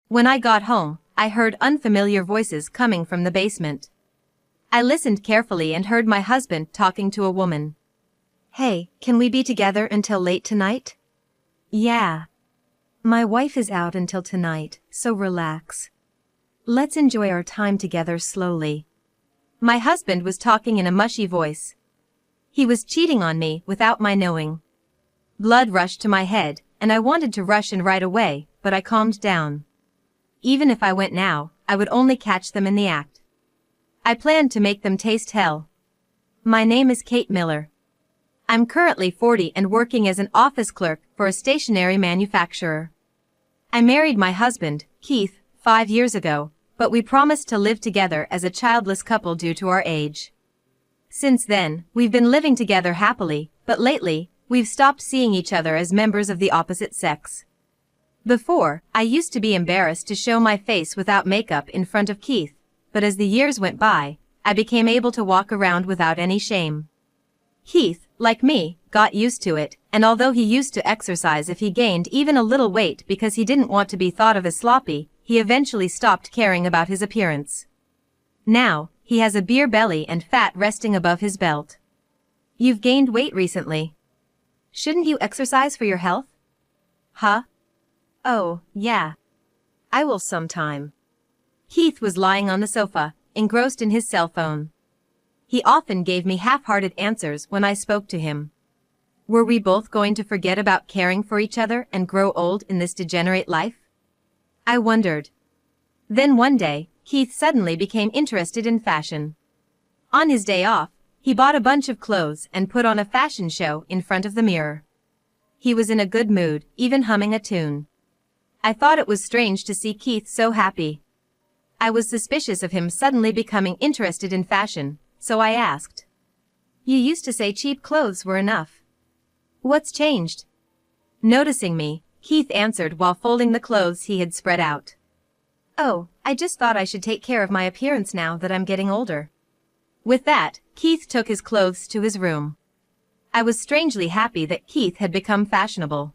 When I got home, I heard unfamiliar voices coming from the basement. I listened carefully and heard my husband talking to a woman. "Hey, can we be together until late tonight?" "Yeah. My wife is out until tonight, so relax. Let's enjoy our time together slowly." My husband was talking in a mushy voice. He was cheating on me without my knowing. Blood rushed to my head, and I wanted to rush in right away, but I calmed down. Even if I went now, I would only catch them in the act. I planned to make them taste hell. My name is Kate Miller. I'm currently 40 and working as an office clerk for a stationery manufacturer. I married my husband, Keith, 5 years ago, but we promised to live together as a childless couple due to our age. Since then, we've been living together happily, but lately, we've stopped seeing each other as members of the opposite sex. Before, I used to be embarrassed to show my face without makeup in front of Keith, but as the years went by, I became able to walk around without any shame. Keith, like me, got used to it, and although he used to exercise if he gained even a little weight because he didn't want to be thought of as sloppy, he eventually stopped caring about his appearance. Now, he has a beer belly and fat resting above his belt. "You've gained weight recently. Shouldn't you exercise for your health?" "Huh? Oh, yeah. I will sometime." Keith was lying on the sofa, engrossed in his cell phone. He often gave me half-hearted answers when I spoke to him. Were we both going to forget about caring for each other and grow old in this degenerate life? I wondered. Then one day, Keith suddenly became interested in fashion. On his day off, he bought a bunch of clothes and put on a fashion show in front of the mirror. He was in a good mood, even humming a tune. I thought it was strange to see Keith so happy. I was suspicious of him suddenly becoming interested in fashion, so I asked. "You used to say cheap clothes were enough. What's changed?" Noticing me, Keith answered while folding the clothes he had spread out. "Oh, I just thought I should take care of my appearance now that I'm getting older." With that, Keith took his clothes to his room. I was strangely happy that Keith had become fashionable.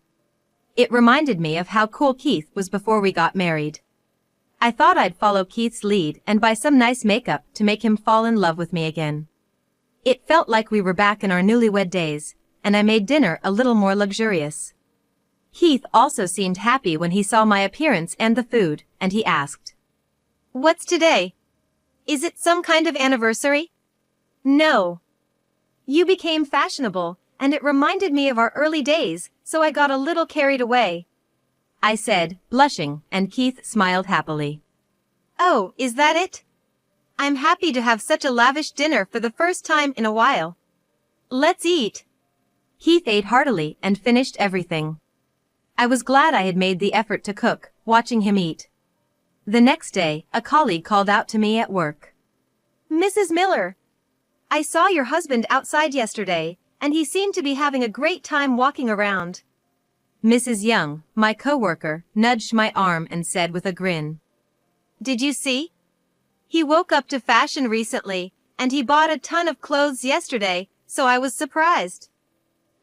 It reminded me of how cool Keith was before we got married. I thought I'd follow Keith's lead and buy some nice makeup to make him fall in love with me again. It felt like we were back in our newlywed days, and I made dinner a little more luxurious. Keith also seemed happy when he saw my appearance and the food, and he asked, "What's today? Is it some kind of anniversary?" "No. You became fashionable, and it reminded me of our early days, so I got a little carried away," I said, blushing, and Keith smiled happily. "Oh, is that it? I'm happy to have such a lavish dinner for the first time in a while. Let's eat." Keith ate heartily and finished everything. I was glad I had made the effort to cook, watching him eat. The next day, a colleague called out to me at work. "Mrs. Miller, I saw your husband outside yesterday, and he seemed to be having a great time walking around." Mrs. Young, my coworker, nudged my arm and said with a grin, "Did you see? He woke up to fashion recently, and he bought a ton of clothes yesterday, so I was surprised,"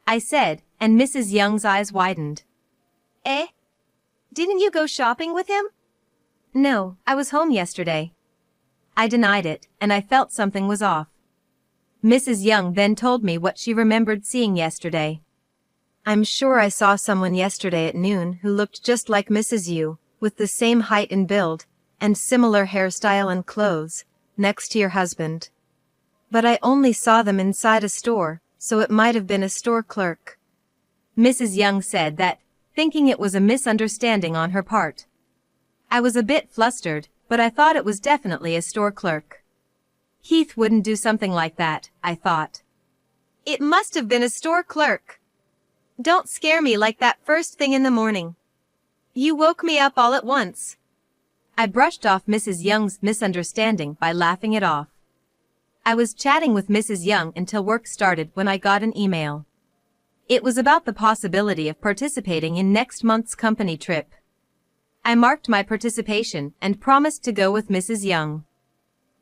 I said, and Mrs. Young's eyes widened. "Eh? Didn't you go shopping with him?" "No, I was home yesterday." I denied it, and I felt something was off. Mrs. Young then told me what she remembered seeing yesterday. "I'm sure I saw someone yesterday at noon who looked just like Mrs. Yu, with the same height and build, and similar hairstyle and clothes, next to your husband. But I only saw them inside a store, so it might have been a store clerk." Mrs. Young said that, thinking it was a misunderstanding on her part. I was a bit flustered, but I thought it was definitely a store clerk. Keith wouldn't do something like that, I thought. "It must have been a store clerk. Don't scare me like that first thing in the morning. You woke me up all at once." I brushed off Mrs. Young's misunderstanding by laughing it off. I was chatting with Mrs. Young until work started when I got an email. It was about the possibility of participating in next month's company trip. I marked my participation and promised to go with Mrs. Young.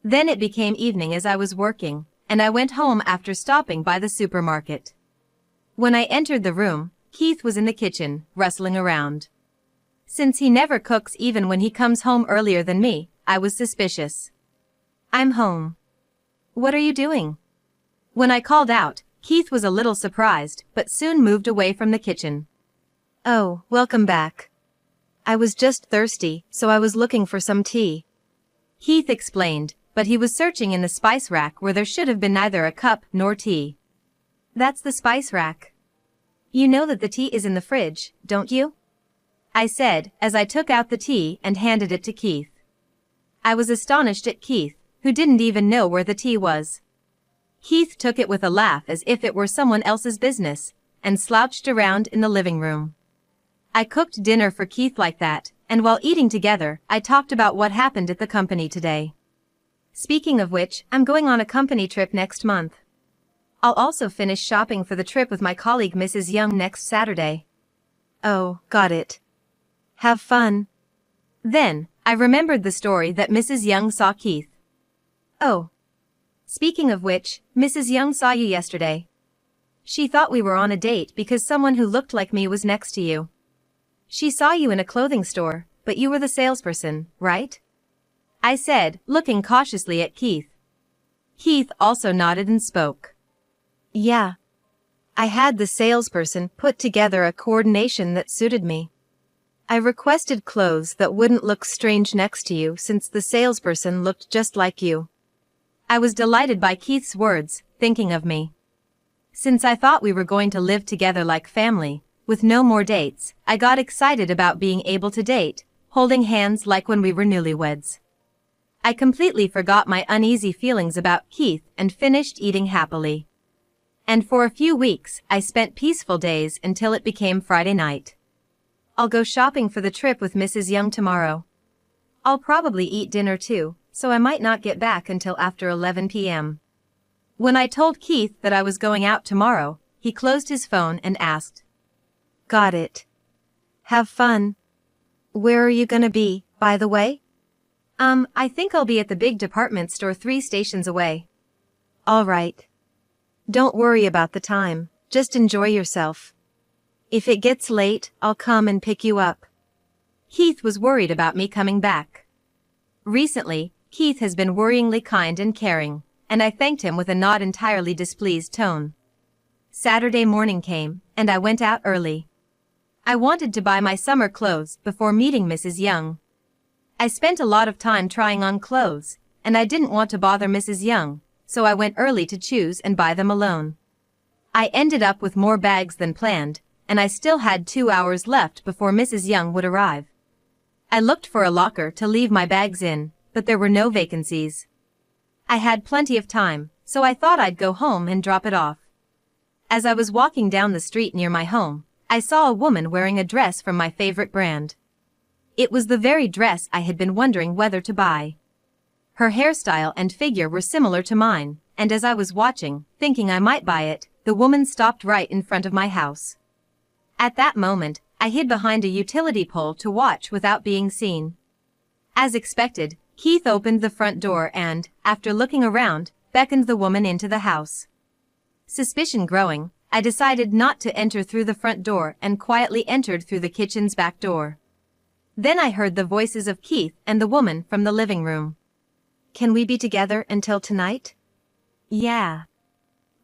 Then it became evening as I was working, and I went home after stopping by the supermarket. When I entered the room, Keith was in the kitchen, rustling around. Since he never cooks even when he comes home earlier than me, I was suspicious. I'm home. What are you doing? When I called out, Keith was a little surprised, but soon moved away from the kitchen. Oh, welcome back. I was just thirsty, so I was looking for some tea. Keith explained, but he was searching in the spice rack where there should have been neither a cup nor tea. That's the spice rack. You know that the tea is in the fridge, don't you? I said, as I took out the tea and handed it to Keith. I was astonished at Keith, who didn't even know where the tea was. Keith took it with a laugh as if it were someone else's business, and slouched around in the living room. I cooked dinner for Keith like that, and while eating together, I talked about what happened at the company today. Speaking of which, I'm going on a company trip next month. I'll also finish shopping for the trip with my colleague Mrs. Young next Saturday. Oh, got it. Have fun. Then, I remembered the story that Mrs. Young saw Keith. Oh. Speaking of which, Mrs. Young saw you yesterday. She thought we were on a date because someone who looked like me was next to you. She saw you in a clothing store, but you were the salesperson, right? I said, looking cautiously at Keith. Keith also nodded and spoke. Yeah. I had the salesperson put together a coordination that suited me. I requested clothes that wouldn't look strange next to you since the salesperson looked just like you. I was delighted by Keith's words, thinking of me. Since I thought we were going to live together like family, with no more dates, I got excited about being able to date, holding hands like when we were newlyweds. I completely forgot my uneasy feelings about Keith and finished eating happily. And for a few weeks, I spent peaceful days until it became Friday night. I'll go shopping for the trip with Mrs. Young tomorrow. I'll probably eat dinner too, so I might not get back until after 11 p.m. When I told Keith that I was going out tomorrow, he closed his phone and asked, Got it. Have fun. Where are you gonna be, by the way? I think I'll be at the big department store 3 stations away. All right. Don't worry about the time, just enjoy yourself. If it gets late, I'll come and pick you up. Keith was worried about me coming back. Recently, Keith has been worryingly kind and caring, and I thanked him with a not entirely displeased tone. Saturday morning came, and I went out early. I wanted to buy my summer clothes before meeting Mrs. Young. I spent a lot of time trying on clothes, and I didn't want to bother Mrs. Young, so I went early to choose and buy them alone. I ended up with more bags than planned, and I still had 2 hours left before Mrs. Young would arrive. I looked for a locker to leave my bags in, but there were no vacancies. I had plenty of time, so I thought I'd go home and drop it off. As I was walking down the street near my home, I saw a woman wearing a dress from my favorite brand. It was the very dress I had been wondering whether to buy. Her hairstyle and figure were similar to mine, and as I was watching, thinking I might buy it, the woman stopped right in front of my house. At that moment, I hid behind a utility pole to watch without being seen. As expected, Keith opened the front door and, after looking around, beckoned the woman into the house. Suspicion growing, I decided not to enter through the front door and quietly entered through the kitchen's back door. Then I heard the voices of Keith and the woman from the living room. Can we be together until tonight? Yeah.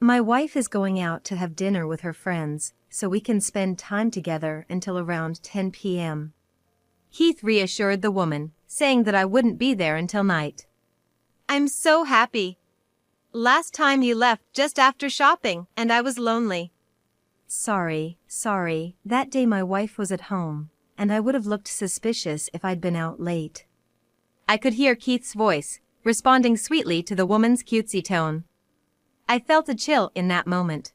My wife is going out to have dinner with her friends, so we can spend time together until around 10 p.m. Keith reassured the woman, saying that I wouldn't be there until night. I'm so happy. Last time you left just after shopping, and I was lonely. Sorry. That day my wife was at home, and I would have looked suspicious if I'd been out late. I could hear Keith's voice, responding sweetly to the woman's cutesy tone. I felt a chill in that moment.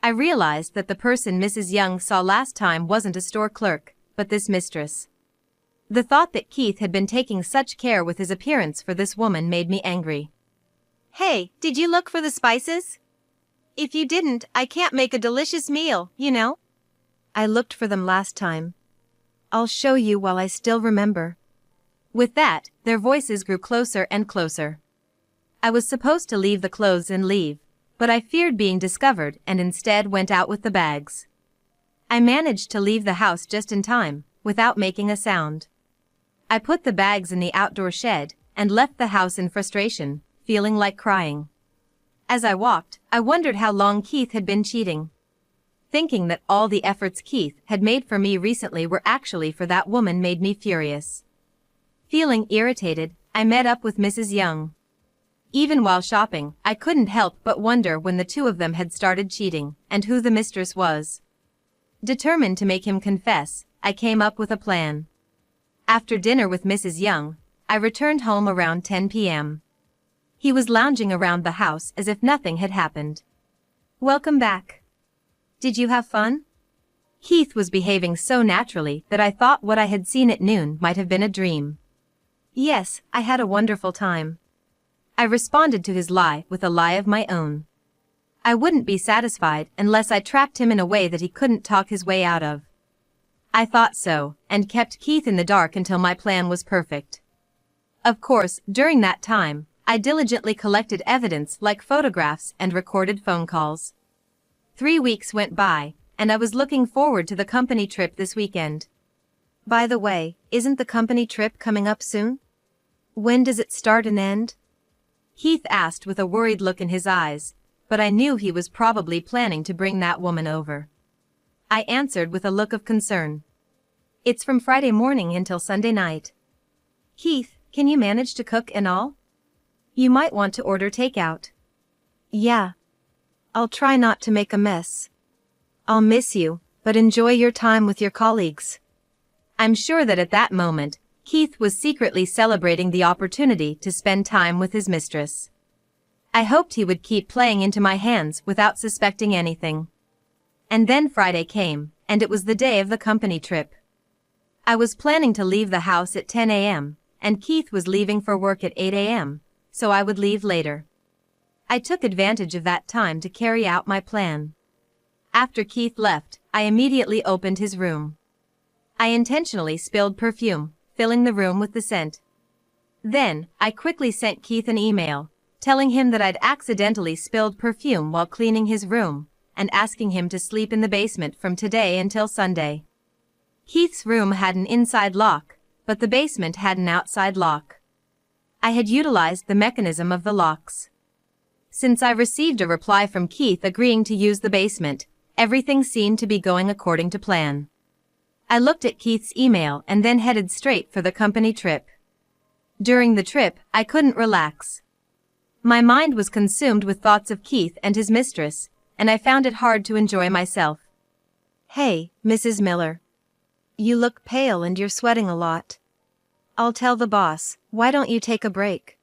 I realized that the person Mrs. Young saw last time wasn't a store clerk, but this mistress. The thought that Keith had been taking such care with his appearance for this woman made me angry. Hey, did you look for the spices? If you didn't, I can't make a delicious meal, you know? I looked for them last time. I'll show you while I still remember. With that, their voices grew closer and closer. I was supposed to leave the clothes and leave, but I feared being discovered and instead went out with the bags. I managed to leave the house just in time, without making a sound. I put the bags in the outdoor shed and left the house in frustration, feeling like crying. As I walked, I wondered how long Keith had been cheating. Thinking that all the efforts Keith had made for me recently were actually for that woman made me furious. Feeling irritated, I met up with Mrs. Young. Even while shopping, I couldn't help but wonder when the two of them had started cheating, and who the mistress was. Determined to make him confess, I came up with a plan. After dinner with Mrs. Young, I returned home around 10 p.m. He was lounging around the house as if nothing had happened. "Welcome back. Did you have fun?" Keith was behaving so naturally that I thought what I had seen at noon might have been a dream. "Yes, I had a wonderful time." I responded to his lie with a lie of my own. I wouldn't be satisfied unless I trapped him in a way that he couldn't talk his way out of. I thought so, and kept Keith in the dark until my plan was perfect. Of course, during that time, I diligently collected evidence like photographs and recorded phone calls. 3 weeks went by, and I was looking forward to the company trip this weekend. By the way, isn't the company trip coming up soon? When does it start and end? Keith asked with a worried look in his eyes, but I knew he was probably planning to bring that woman over. I answered with a look of concern. "It's from Friday morning until Sunday night." "Keith, can you manage to cook and all? You might want to order takeout." "Yeah. I'll try not to make a mess. I'll miss you, but enjoy your time with your colleagues." I'm sure that at that moment, Keith was secretly celebrating the opportunity to spend time with his mistress. I hoped he would keep playing into my hands without suspecting anything. And then Friday came, and it was the day of the company trip. I was planning to leave the house at 10 a.m., and Keith was leaving for work at 8 a.m., so I would leave later. I took advantage of that time to carry out my plan. After Keith left, I immediately opened his room. I intentionally spilled perfume, filling the room with the scent. Then, I quickly sent Keith an email, telling him that I'd accidentally spilled perfume while cleaning his room, and asking him to sleep in the basement from today until Sunday. Keith's room had an inside lock, but the basement had an outside lock. I had utilized the mechanism of the locks. Since I received a reply from Keith agreeing to use the basement, everything seemed to be going according to plan. I looked at Keith's email and then headed straight for the company trip. During the trip, I couldn't relax. My mind was consumed with thoughts of Keith and his mistress, and I found it hard to enjoy myself. "Hey, Mrs. Miller. You look pale and you're sweating a lot. I'll tell the boss, why don't you take a break?"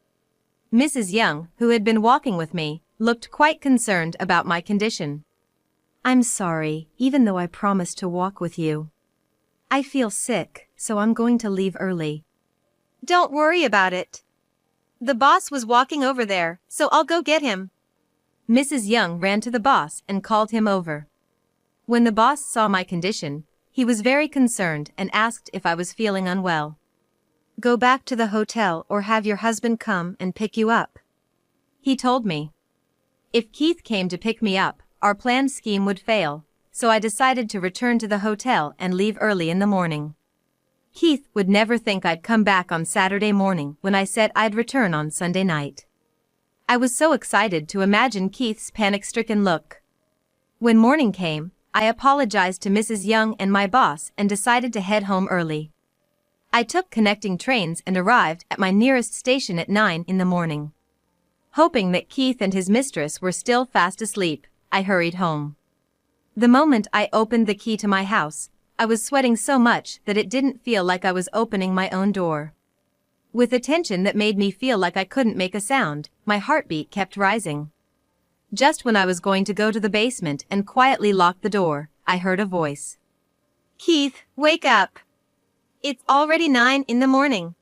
Mrs. Young, who had been walking with me, looked quite concerned about my condition. "I'm sorry, even though I promised to walk with you. I feel sick, so I'm going to leave early." "Don't worry about it. The boss was walking over there, so I'll go get him." Mrs. Young ran to the boss and called him over. When the boss saw my condition, he was very concerned and asked if I was feeling unwell. "Go back to the hotel or have your husband come and pick you up," he told me. If Keith came to pick me up, our planned scheme would fail, so I decided to return to the hotel and leave early in the morning. Keith would never think I'd come back on Saturday morning when I said I'd return on Sunday night. I was so excited to imagine Keith's panic-stricken look. When morning came, I apologized to Mrs. Young and my boss and decided to head home early. I took connecting trains and arrived at my nearest station at 9 in the morning. Hoping that Keith and his mistress were still fast asleep, I hurried home. The moment I opened the key to my house, I was sweating so much that it didn't feel like I was opening my own door. With a tension that made me feel like I couldn't make a sound, my heartbeat kept rising. Just when I was going to go to the basement and quietly lock the door, I heard a voice. "Keith, wake up. It's already 9 in the morning.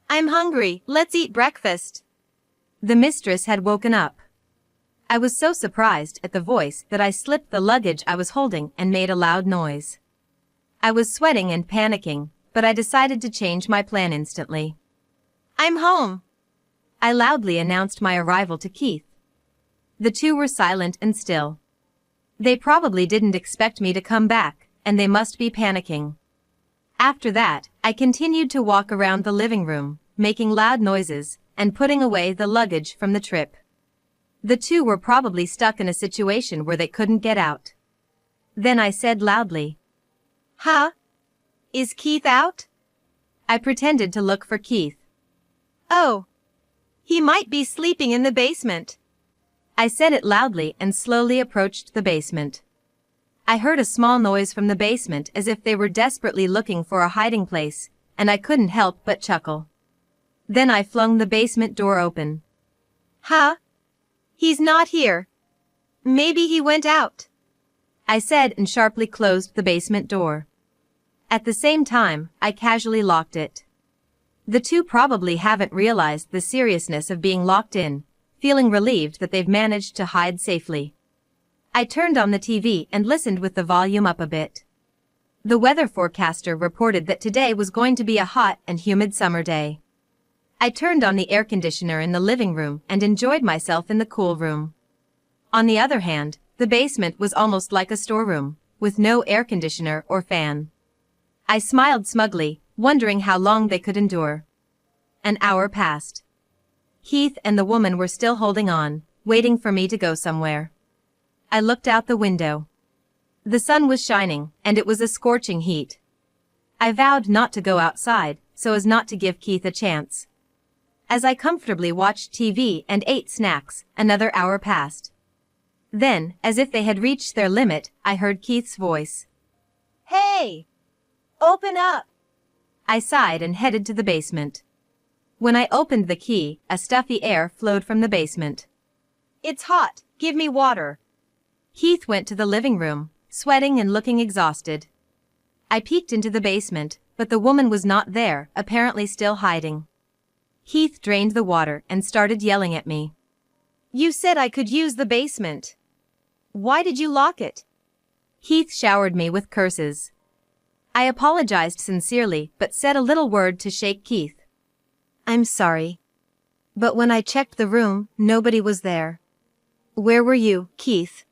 I'm hungry, let's eat breakfast." The mistress had woken up. I was so surprised at the voice that I slipped the luggage I was holding and made a loud noise. I was sweating and panicking, but I decided to change my plan instantly. "I'm home," I loudly announced my arrival to Keith. The two were silent and still. They probably didn't expect me to come back, and they must be panicking. After that, I continued to walk around the living room, making loud noises, and putting away the luggage from the trip. The two were probably stuck in a situation where they couldn't get out. Then I said loudly, "Huh? Is Keith out?" I pretended to look for Keith. "Oh. He might be sleeping in the basement." I said it loudly and slowly approached the basement. I heard a small noise from the basement as if they were desperately looking for a hiding place, and I couldn't help but chuckle. Then I flung the basement door open. "Huh? He's not here. Maybe he went out," I said and sharply closed the basement door. At the same time, I casually locked it. The two probably haven't realized the seriousness of being locked in, feeling relieved that they've managed to hide safely. I turned on the TV and listened with the volume up a bit. The weather forecaster reported that today was going to be a hot and humid summer day. I turned on the air conditioner in the living room and enjoyed myself in the cool room. On the other hand, the basement was almost like a storeroom, with no air conditioner or fan. I smiled smugly, wondering how long they could endure. An hour passed. Keith and the woman were still holding on, waiting for me to go somewhere. I looked out the window. The sun was shining, and it was a scorching heat. I vowed not to go outside, so as not to give Keith a chance. As I comfortably watched TV and ate snacks, another hour passed. Then, as if they had reached their limit, I heard Keith's voice. "Hey! Open up!" I sighed and headed to the basement. When I opened the key, a stuffy air flowed from the basement. "It's hot, give me water." Keith went to the living room, sweating and looking exhausted. I peeked into the basement, but the woman was not there, apparently still hiding. Keith drained the water and started yelling at me. "You said I could use the basement. Why did you lock it?" Keith showered me with curses. I apologized sincerely but said a little word to shake Keith. "I'm sorry. But when I checked the room, nobody was there." "Where were you, Keith?"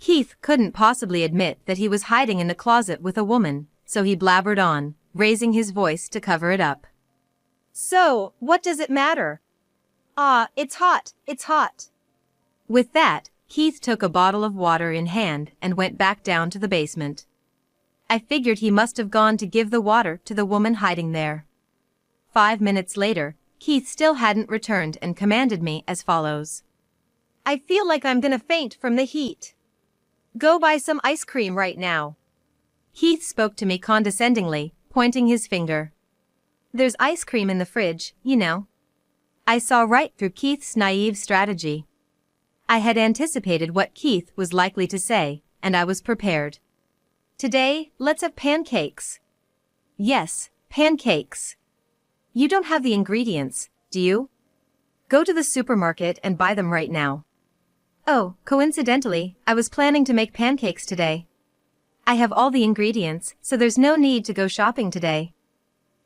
Keith couldn't possibly admit that he was hiding in the closet with a woman, so he blabbered on, raising his voice to cover it up. "So, what does it matter? It's hot, it's hot." With that, Keith took a bottle of water in hand and went back down to the basement. I figured he must have gone to give the water to the woman hiding there. 5 minutes later, Keith still hadn't returned and commanded me as follows. "I feel like I'm gonna faint from the heat. Go buy some ice cream right now." Keith spoke to me condescendingly, pointing his finger. "There's ice cream in the fridge, you know." I saw right through Keith's naive strategy. I had anticipated what Keith was likely to say, and I was prepared. "Today, let's have pancakes." "Yes, pancakes." "You don't have the ingredients, do you?" "Go to the supermarket and buy them right now." "Oh, coincidentally, I was planning to make pancakes today. I have all the ingredients, so there's no need to go shopping today."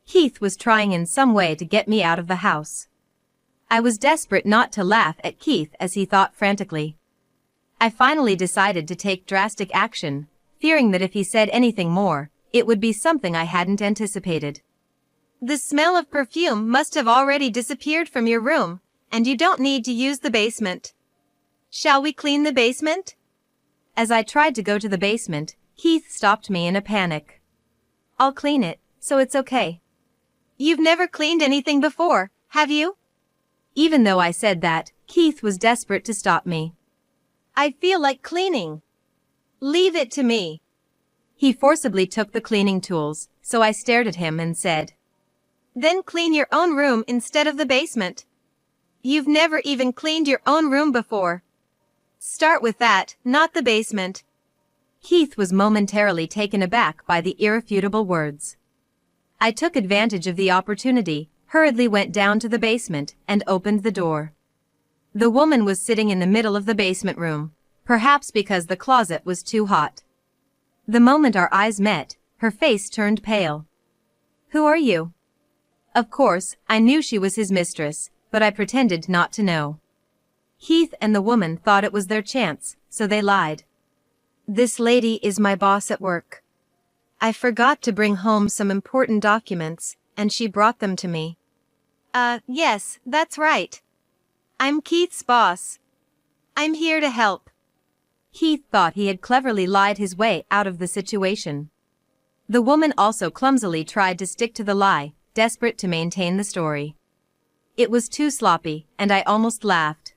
Keith was trying in some way to get me out of the house. I was desperate not to laugh at Keith as he thought frantically. I finally decided to take drastic action, fearing that if he said anything more, it would be something I hadn't anticipated. "The smell of perfume must have already disappeared from your room, and you don't need to use the basement. Shall we clean the basement?" As I tried to go to the basement, Keith stopped me in a panic. "I'll clean it, so it's okay." "You've never cleaned anything before, have you?" Even though I said that, Keith was desperate to stop me. "I feel like cleaning. Leave it to me." He forcibly took the cleaning tools, so I stared at him and said, "Then clean your own room instead of the basement. You've never even cleaned your own room before. Start with that, not the basement." Keith was momentarily taken aback by the irrefutable words. I took advantage of the opportunity, hurriedly went down to the basement, and opened the door. The woman was sitting in the middle of the basement room, perhaps because the closet was too hot. The moment our eyes met, her face turned pale. "Who are you?" Of course, I knew she was his mistress, but I pretended not to know. Keith and the woman thought it was their chance, so they lied. "This lady is my boss at work." I forgot to bring home some important documents, and she brought them to me. Yes, that's right. I'm Keith's boss. I'm here to help. Keith thought he had cleverly lied his way out of the situation. The woman also clumsily tried to stick to the lie, desperate to maintain the story. It was too sloppy, and I almost laughed.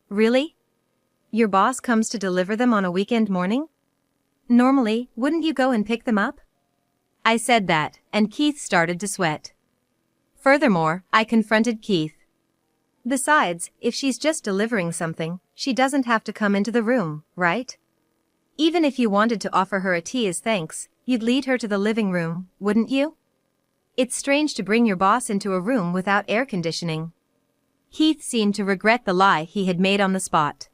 Really? Your boss comes to deliver them on a weekend morning? Normally, wouldn't you go and pick them up? I said that, and Keith started to sweat. Furthermore, I confronted Keith. Besides, if she's just delivering something, she doesn't have to come into the room, right? Even if you wanted to offer her a tea as thanks, you'd lead her to the living room, wouldn't you? It's strange to bring your boss into a room without air conditioning. Keith seemed to regret the lie he had made on the spot.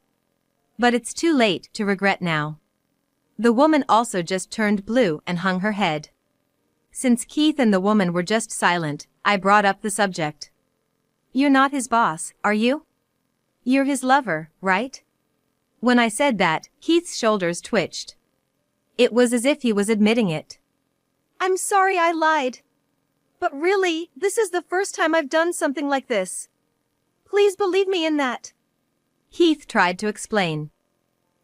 But it's too late to regret now. The woman also just turned blue and hung her head. Since Keith and the woman were just silent, I brought up the subject. You're not his boss, are you? You're his lover, right? When I said that, Keith's shoulders twitched. It was as if he was admitting it. I'm sorry I lied. But really, this is the first time I've done something like this. Please believe me in that. Keith tried to explain.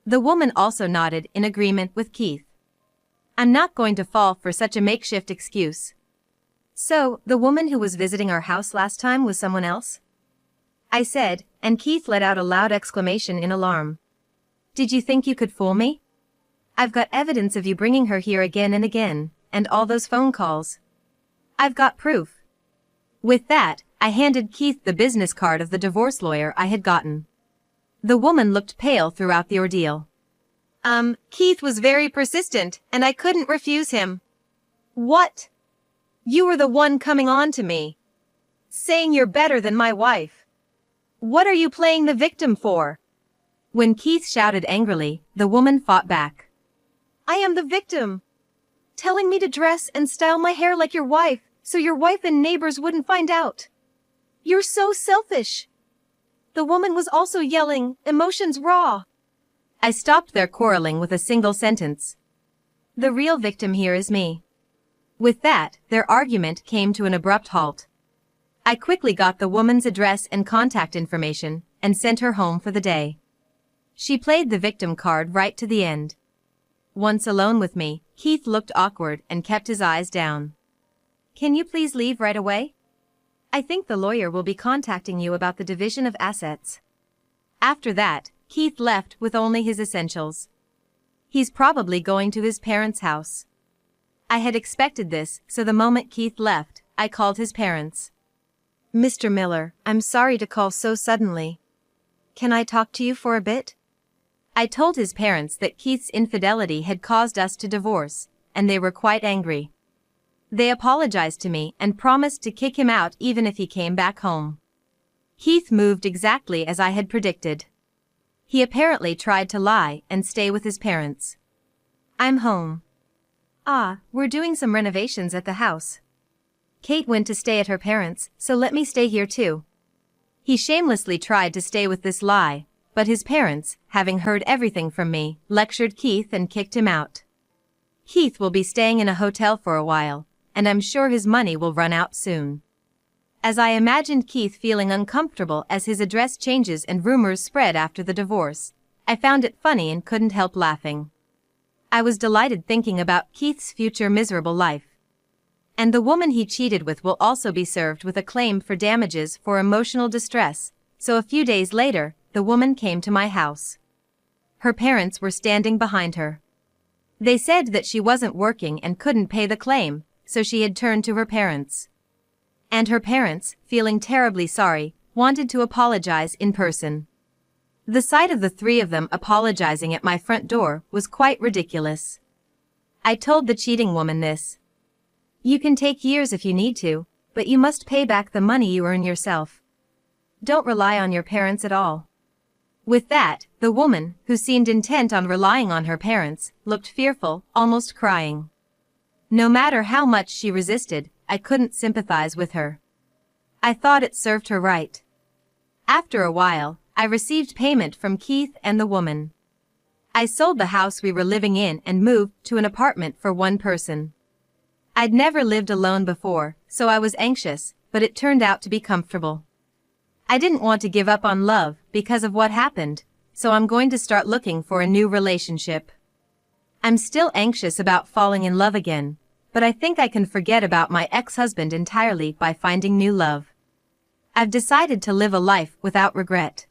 The woman also nodded in agreement with Keith. I'm not going to fall for such a makeshift excuse. So, the woman who was visiting our house last time was someone else? I said, and Keith let out a loud exclamation in alarm. Did you think you could fool me? I've got evidence of you bringing her here again and again, and all those phone calls. I've got proof. With that, I handed Keith the business card of the divorce lawyer I had gotten. The woman looked pale throughout the ordeal. Keith was very persistent, and I couldn't refuse him. What? You were the one coming on to me, saying you're better than my wife. What are you playing the victim for? When Keith shouted angrily, the woman fought back. I am the victim. Telling me to dress and style my hair like your wife, so your wife and neighbors wouldn't find out. You're so selfish. The woman was also yelling, emotions raw. I stopped their quarreling with a single sentence. The real victim here is me. With that, their argument came to an abrupt halt. I quickly got the woman's address and contact information, and sent her home for the day. She played the victim card right to the end. Once alone with me, Keith looked awkward and kept his eyes down. Can you please leave right away? I think the lawyer will be contacting you about the division of assets. After that, Keith left with only his essentials. He's probably going to his parents' house. I had expected this, so the moment Keith left, I called his parents. Mr. Miller, I'm sorry to call so suddenly. Can I talk to you for a bit? I told his parents that Keith's infidelity had caused us to divorce, and they were quite angry. They apologized to me and promised to kick him out even if he came back home. Keith moved exactly as I had predicted. He apparently tried to lie and stay with his parents. I'm home. We're doing some renovations at the house. Kate went to stay at her parents', so let me stay here too. He shamelessly tried to stay with this lie, but his parents, having heard everything from me, lectured Keith and kicked him out. Keith will be staying in a hotel for a while, and I'm sure his money will run out soon. As I imagined Keith feeling uncomfortable as his address changes and rumors spread after the divorce, I found it funny and couldn't help laughing. I was delighted thinking about Keith's future miserable life. And the woman he cheated with will also be served with a claim for damages for emotional distress, so a few days later, the woman came to my house. Her parents were standing behind her. They said that she wasn't working and couldn't pay the claim, so she had turned to her parents. And her parents, feeling terribly sorry, wanted to apologize in person. The sight of the three of them apologizing at my front door was quite ridiculous. I told the cheating woman this. You can take years if you need to, but you must pay back the money you earn yourself. Don't rely on your parents at all. With that, the woman, who seemed intent on relying on her parents, looked fearful, almost crying. No matter how much she resisted, I couldn't sympathize with her. I thought it served her right. After a while, I received payment from Keith and the woman. I sold the house we were living in and moved to an apartment for one person. I'd never lived alone before, so I was anxious, but it turned out to be comfortable. I didn't want to give up on love because of what happened, so I'm going to start looking for a new relationship. I'm still anxious about falling in love again, but I think I can forget about my ex-husband entirely by finding new love. I've decided to live a life without regret.